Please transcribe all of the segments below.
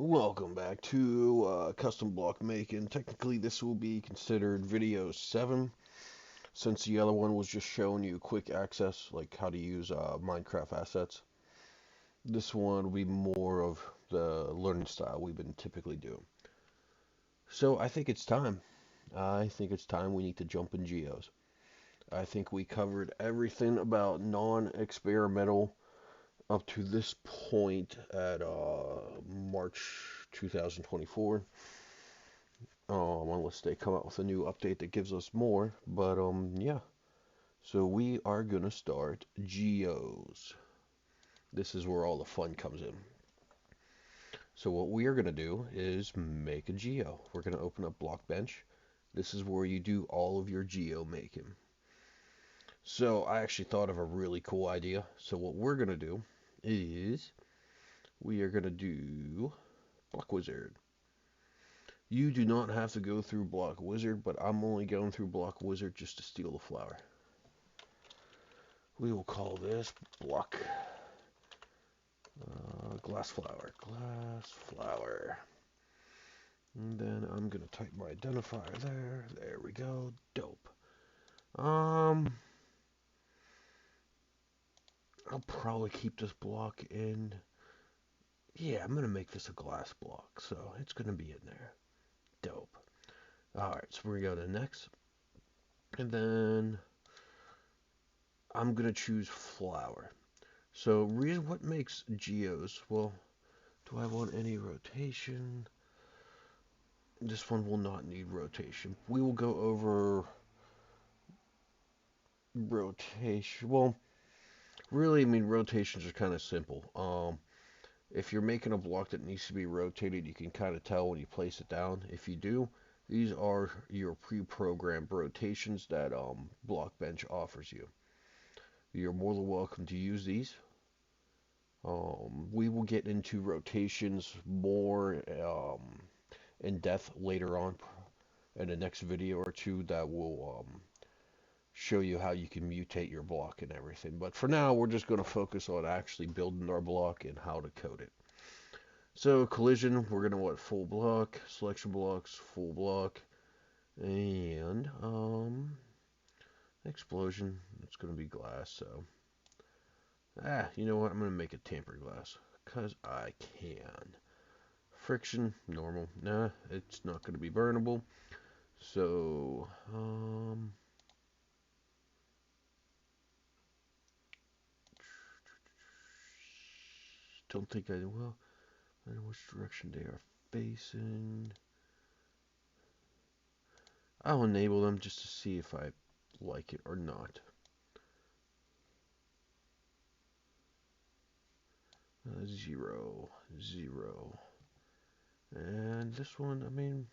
Welcome back to custom block making. Technically, this will be considered video 7, since the other one was just showing you quick access, like how to use Minecraft assets. This one will be more of the learning style we've been typically doing. So I think it's time. I think it's time we need to jump in geos. I think we covered everything about non-experimental up to this point at March 2024. Unless they come out with a new update that gives us more. But yeah. So we are gonna start geos. This is where all the fun comes in. So what we are gonna do is make a geo. We're gonna open up Blockbench. This is where you do all of your geo making. So I actually thought of a really cool idea. So what we're gonna do is we are gonna do Block Wizard. You do not have to go through Block Wizard, but I'm only going through Block Wizard just to steal the flower. We will call this block glass flower. Glass flower. And then I'm going to type my identifier there. There we go. Dope. Um, I'll probably keep this block in. Yeah, I'm going to make this a glass block. So it's going to be in there. Dope. Alright, so we're going to go to next. And then I'm going to choose flower. So reason what makes geos? Well, do I want any rotation? This one will not need rotation. We will go over rotation. Well, really, I mean, rotations are kind of simple. If you're making a block that needs to be rotated, you can kind of tell when you place it down. If you do, these are your pre-programmed rotations that Blockbench offers you. You're more than welcome to use these. We will get into rotations more in depth later on in the next video or two that will show you how you can mutate your block and everything. But for now, we're just going to focus on actually building our block and how to code it. So collision, we're going to want full block, selection blocks, full block, and explosion, it's going to be glass. So you know what? I'm going to make it tampered glass because I can. Friction, normal. Nah, it's not going to be burnable. So don't think I will. I don't know which direction they are facing. I'll enable them just to see if I like it or not. Zero, zero. And this one, I mean,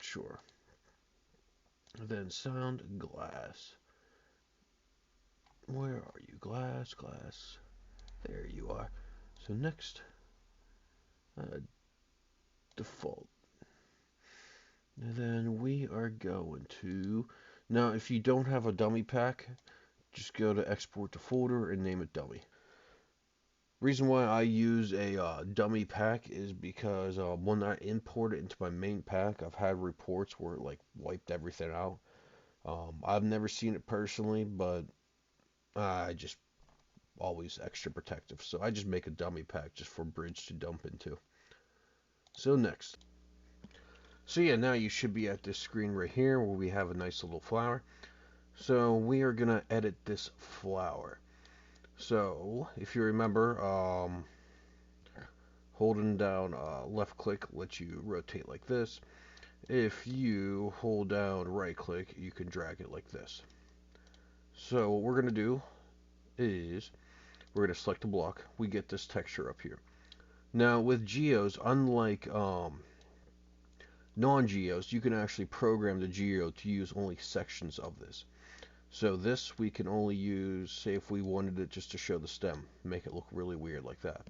sure. Then sound, glass. Where are you? Glass, glass. There you are. So next, default. And then we are going to, now if you don't have a dummy pack, just go to export to folder and name it dummy. Reason why I use a dummy pack is because when I import it into my main pack, I've had reports where it like wiped everything out. I've never seen it personally, but I just always extra protective. So I just make a dummy pack just for Bridge to dump into. So next. So yeah, now you should be at this screen right here where we have a nice little flower. So we are going to edit this flower. So if you remember, holding down left click lets you rotate like this. If you hold down right click, you can drag it like this. So what we're going to do is we're going to select a block. We get this texture up here. Now with geos, unlike non-geos, you can actually program the geo to use only sections of this. So this we can only use, say if we wanted it just to show the stem, make it look really weird like that.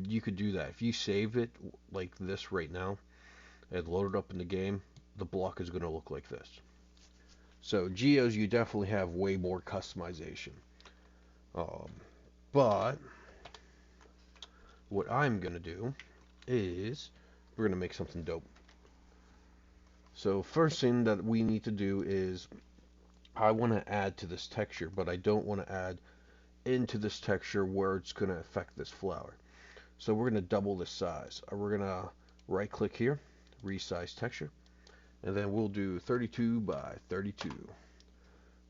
You could do that. If you save it like this right now and load it up in the game, the block is going to look like this. So geos, you definitely have way more customization. Um, but what I'm going to do is we're going to make something dope. So first thing that we need to do is I want to add to this texture, but I don't want to add into this texture where it's going to affect this flower. So we're going to double the size. We're going to right click here, resize texture, and then we'll do 32 by 32.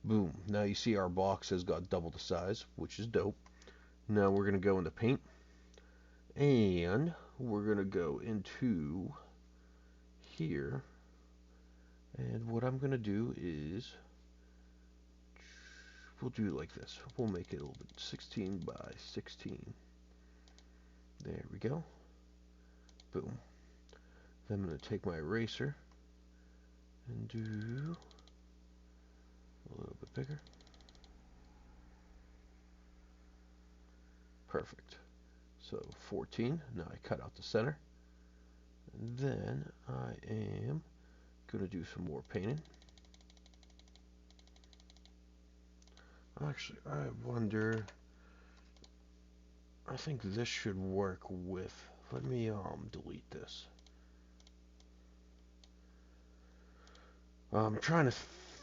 Boom. Now you see our box has got double the size, which is dope. Now we're going to go into paint, and we're going to go into here, and what I'm going to do is we'll do it like this. We'll make it a little bit 16 by 16. There we go. Boom. Then I'm going to take my eraser and do a little bit bigger. Perfect. So 14. Now I cut out the center. And then I am going to do some more painting. Actually, I wonder, I think this should work with, let me delete this. I'm trying to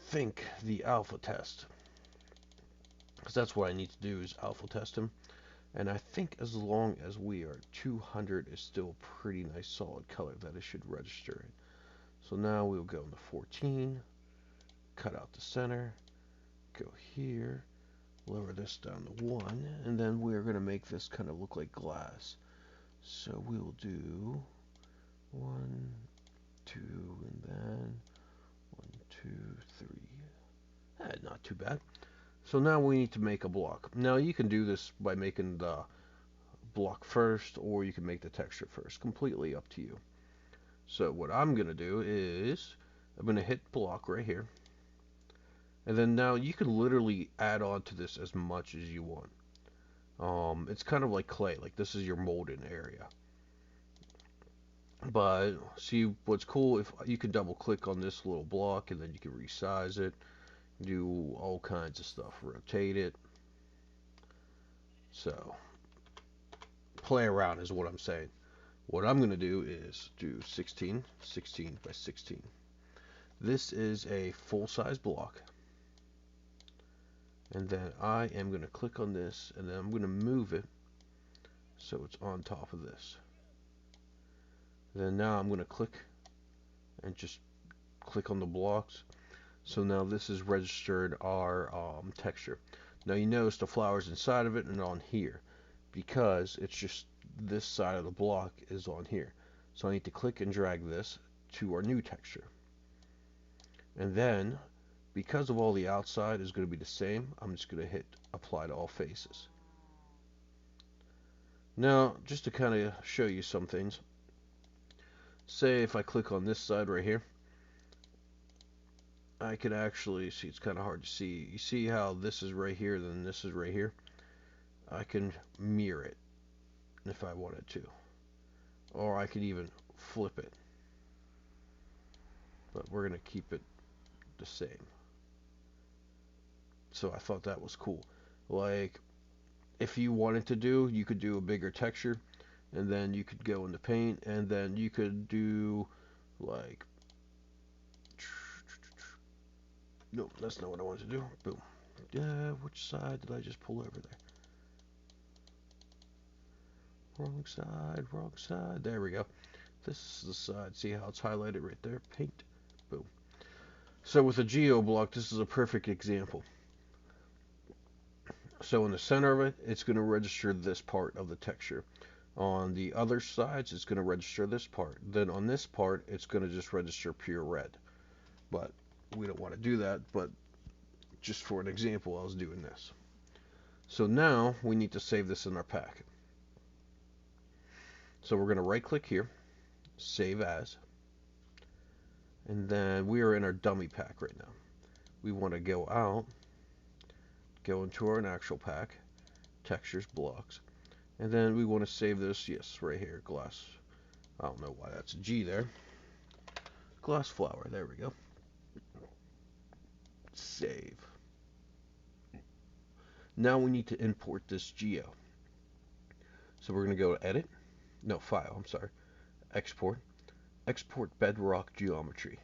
think the alpha test, because that's what I need to do is alpha test him. And I think as long as we are 200 is still a pretty nice solid color that it should register it. So now we'll go into 14, cut out the center, go here, lower this down to 1, and then we're going to make this kind of look like glass. So we'll do 1, 2, and then 1, 2, 3. Not too bad. So now we need to make a block. Now you can do this by making the block first, or you can make the texture first. Completely up to you. So what I'm going to do is I'm going to hit block right here. And then now you can literally add on to this as much as you want. It's kind of like clay. Like this is your molding area. But see what's cool, if you can double click on this little block and then you can resize it, do all kinds of stuff, rotate it. So play around is what I'm saying. What I'm going to do is do 16 by 16. This is a full-size block. And then I am going to click on this, and then I'm going to move it so it's on top of this. Then now I'm going to click and just click on the blocks. So now this is registered our texture. Now you notice the flowers inside of it and on here, because it's just this side of the block is on here. So I need to click and drag this to our new texture. And then, because of all the outside is going to be the same, I'm just going to hit apply to all faces. Now, just to kind of show you some things, say if I click on this side right here, I could actually see, it's kind of hard to see. You see how this is right here, then this is right here? I can mirror it if I wanted to. Or I could even flip it. But we're going to keep it the same. So I thought that was cool. Like, if you wanted to do, you could do a bigger texture, and then you could go into paint, and then you could do, like, nope, that's not what I wanted to do. Boom. Which side did I just pull over there? Wrong side, wrong side. There we go. This is the side. See how it's highlighted right there? Paint. Boom. So with a geo block, this is a perfect example. So in the center of it, it's going to register this part of the texture. On the other sides, it's going to register this part. Then on this part, it's going to just register pure red. But we don't want to do that, but just for an example, I was doing this. So now we need to save this in our pack. So we're going to right click here, save as, and then we are in our dummy pack right now. We want to go out, go into our actual pack, textures, blocks, and then we want to save this, yes, right here, glass. I don't know why that's a G there. Glass flower, there we go. Save. Now we need to import this geo. So we're going to go to edit, no, file, I'm sorry, export, export bedrock geometry.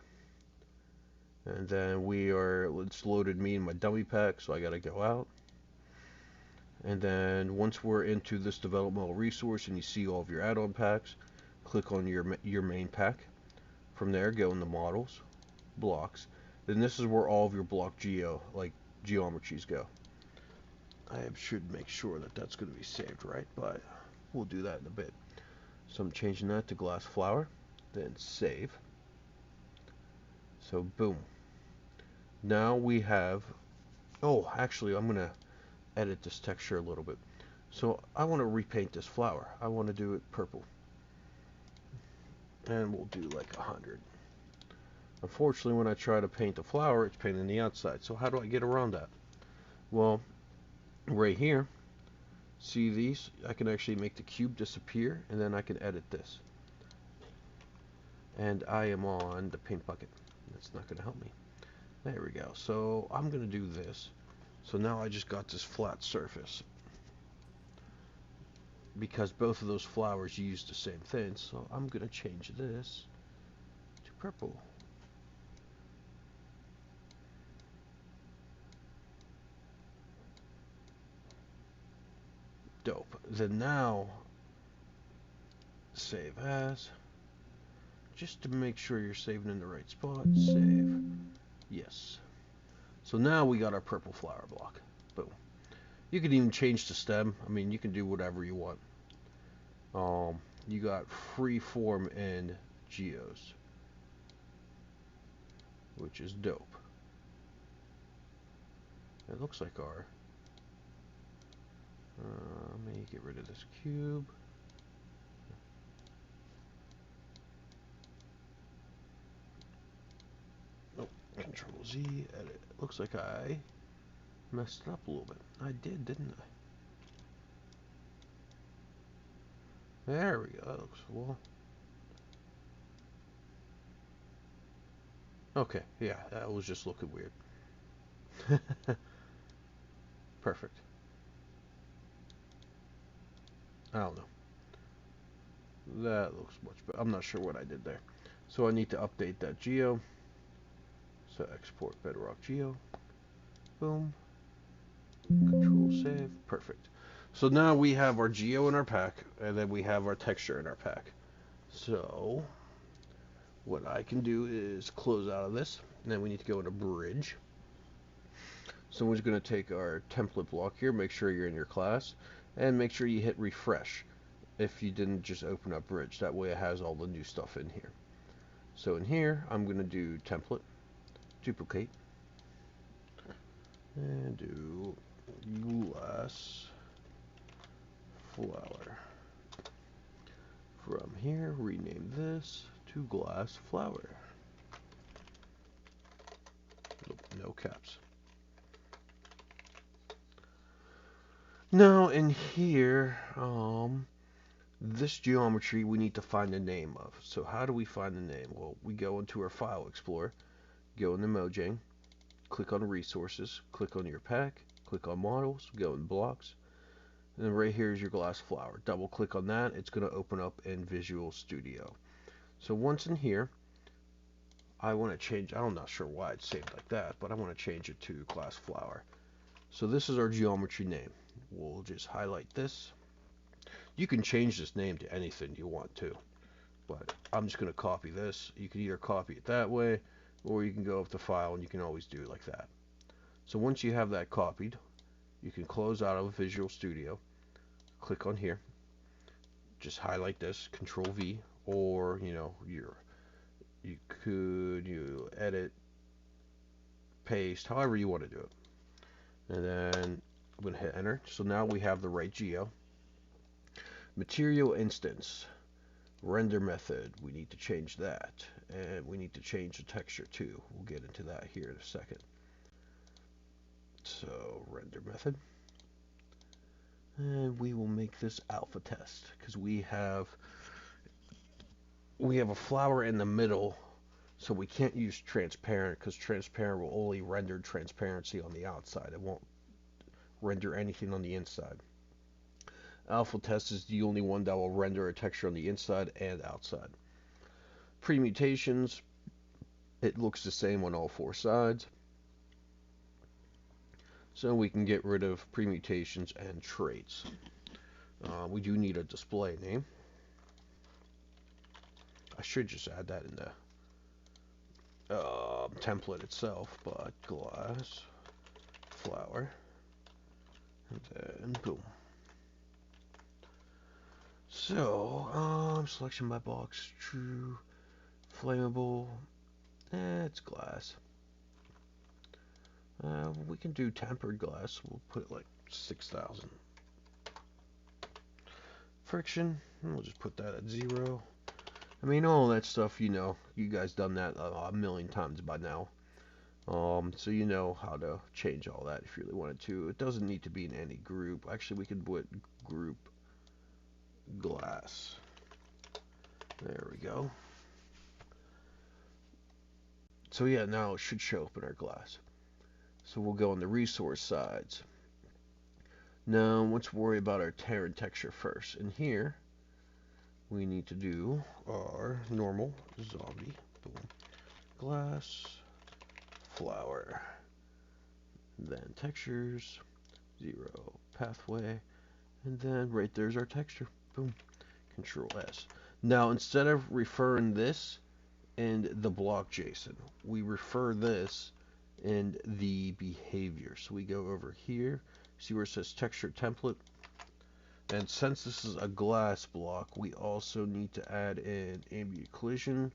And then it's loaded me in my dummy pack, so I got to go out. And then once we're into this developmental resource and you see all of your add-on packs, click on your main pack. From there, go into models, blocks. Then this is where all of your block geometries go. I should make sure that that's going to be saved right, but we'll do that in a bit. So I'm changing that to glass flower, then save. So boom. Now we have, oh, actually I'm going to edit this texture a little bit. So I want to repaint this flower. I want to do it purple. And we'll do like 100. Unfortunately, when I try to paint the flower, it's painting the outside. So how do I get around that? Well, right here, see these? I can actually make the cube disappear, and then I can edit this. And I am on the paint bucket. That's not going to help me. There we go. So I'm going to do this. So now I just got this flat surface. Because both of those flowers use the same thing, so I'm going to change this to purple. Dope. Then now, save as. Just to make sure you're saving in the right spot, save. Yes. So now we got our purple flower block. Boom. You can even change the stem. I mean, you can do whatever you want. You got free form and geos, which is dope. It looks like our. Let me get rid of this cube. Oh, Control Z, edit. Looks like I messed it up a little bit. I did, didn't I? There we go. That looks well. Okay, yeah, that was just looking weird. Perfect. I don't know. That looks much better. I'm not sure what I did there. So I need to update that geo. So export bedrock geo. Boom. Control save. Perfect. So now we have our geo in our pack, and then we have our texture in our pack. So what I can do is close out of this, and then we need to go into bridge. So we're going to take our template block here, make sure you're in your class, and make sure you hit refresh if you didn't just open up bridge. That way it has all the new stuff in here. So in here, I'm going to do template, duplicate, and do glass flower. From here, rename this to glass flower. No caps. Now in here, this geometry we need to find the name of. So how do we find the name? Well, we go into our file explorer, go into Mojang, click on resources, click on your pack, click on models, go in blocks, and then right here is your glass flower. Double click on that, it's going to open up in Visual Studio. So once in here, I want to change, I'm not sure why it's saved like that, but I want to change it to glass flower. So this is our geometry name. We'll just highlight this. You can change this name to anything you want to, but I'm just going to copy this. You can either copy it that way, or you can go up to file and you can always do it like that. So once you have that copied, you can close out of Visual Studio, click on here, just highlight this, Control V, or you could edit, paste, however you want to do it. And then I'm going to hit enter. So now we have the right geo. Material instance, render method, we need to change that. And we need to change the texture too. We'll get into that here in a second. So render method. And we will make this alpha test because we have a flower in the middle, so we can't use transparent because transparent will only render transparency on the outside. It won't render anything on the inside. Alpha test is the only one that will render a texture on the inside and outside. Premutations, it looks the same on all four sides. So we can get rid of premutations and traits. We do need a display name. I should just add that in the template itself, but glass, flower, and then boom. So, selection by box, true, flammable, it's glass. We can do tempered glass. We'll put it like 6,000. Friction, we'll just put that at 0. I mean, all that stuff, you guys done that a million times by now. So you know how to change all that if you really wanted to. It doesn't need to be in any group. Actually, we could put group glass. There we go. So yeah, now it should show up in our glass. So we'll go on the resource sides. Now, let's worry about our tear and texture first. And here, we need to do our normal zombie. Boom. Glass, flower. Then textures, 0, pathway. And then right there's our texture. Boom. Control S. Now, instead of referring this in the block JSON, we refer this in the behavior. So we go over here. See where it says texture template? And since this is a glass block, we also need to add in ambient collision,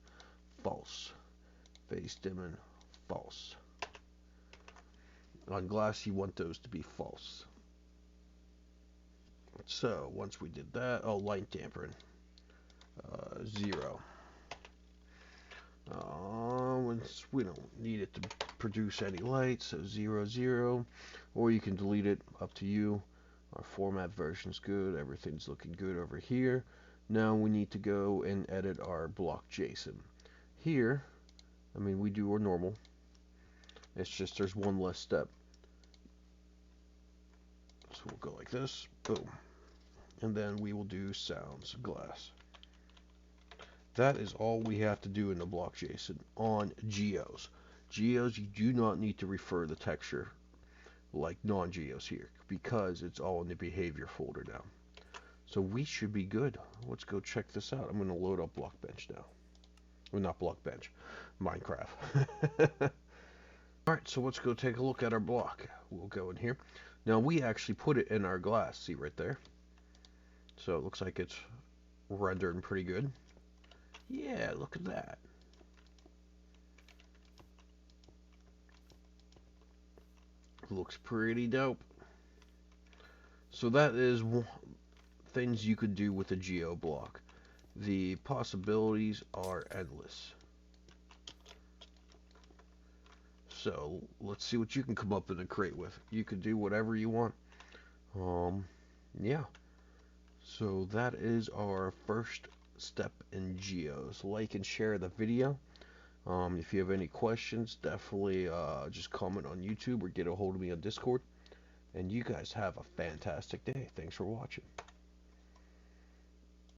false. Face dimming, false. On glass, you want those to be false. So once we did that, light dampening, 0. Once we don't need it to produce any light, so 0, 0. Or you can delete it, up to you. Our format version's good. Everything's looking good over here. Now we need to go and edit our block JSON. Here, we do our normal. It's just there's one less step. So we'll go like this. Boom. And then we will do sounds glass. That is all we have to do in the block JSON on geos. Geos, you do not need to refer the texture like non-geos here because it's all in the behavior folder now. So we should be good. Let's go check this out. I'm going to load up Blockbench now. Well, not Blockbench, Minecraft. Alright, so let's go take a look at our block. We'll go in here. Now we actually put it in our glass. See right there? So it looks like it's rendering pretty good. Yeah, look at that. Looks pretty dope. So that is things you could do with a geo block. The possibilities are endless. So let's see what you can come up and create with. You can do whatever you want. Yeah. So that is our first step in geos. Like and share the video. If you have any questions, definitely just comment on YouTube or get a hold of me on Discord. And you guys have a fantastic day. Thanks for watching.